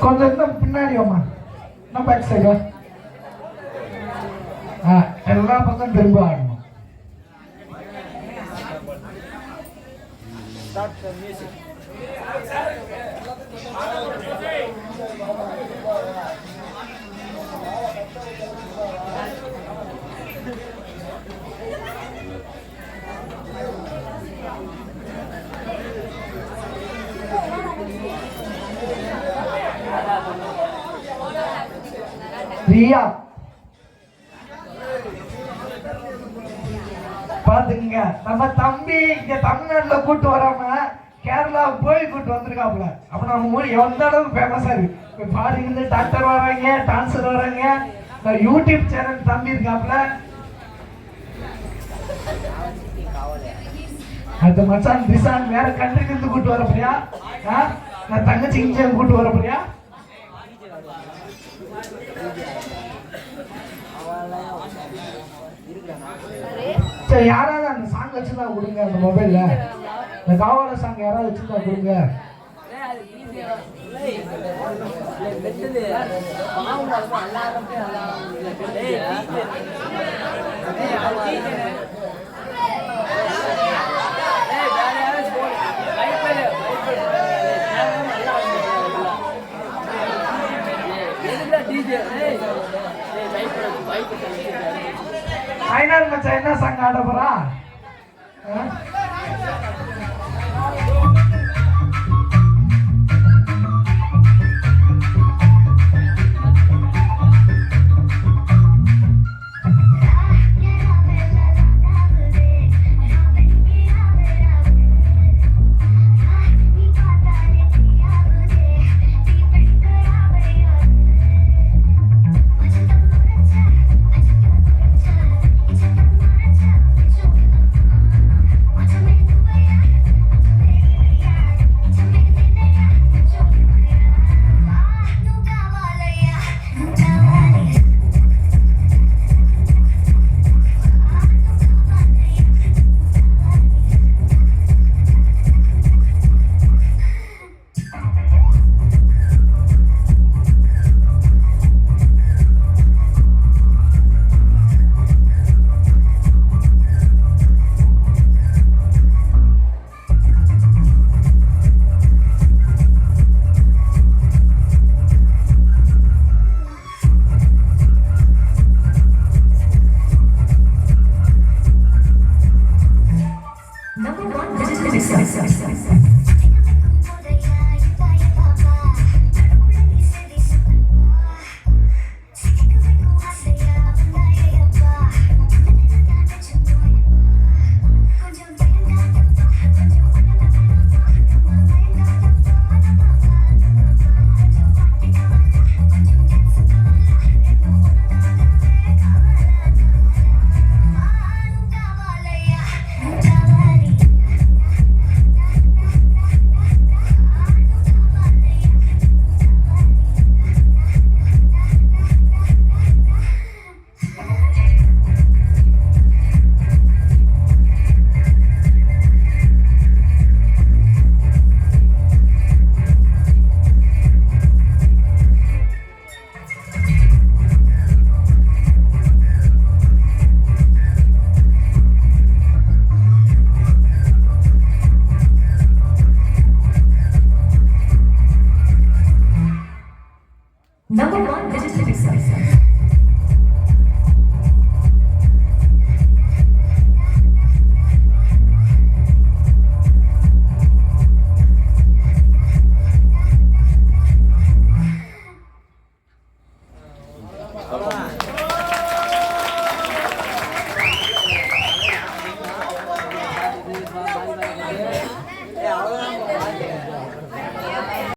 கொஞ்சம் இன்னும் பின்னாடி வாமா, இன்னும் பேக் சைடு. எல்லா பக்கம் திரும்ப ஆடணும். ரியா பாத்துங்க, நம்ம தம்பி இங்க தமிழ்நாட்டுல கூட்டு வராம கேரளா போய் கூட்டு வந்திருக்காப்புல. அப்ப நம்ம மொழி எந்த அளவுக்கு ஃபேமஸா இருக்கு பாருங்க. டாக்டர் வராங்க, டான்சர் வராங்க, யூடியூப் சேனல் தம்பி இருக்காப்புல. அது மச்சான் திசான் வேற கண்ட்ரில இருந்து கூட்டு வர போறியா? நான் தங்கச்சி இங்க கூட்டு வர போறியா? சரி, யாராவது அந்த சாங் வச்சுதான் கொடுங்க. அந்த மொபைல்ல இந்த காவால சாங் யாராவது வச்சுதான் கொடுங்க. ஐநாள் மச்சான் என்ன சாங் ஆட போறா? Number 1 digital success.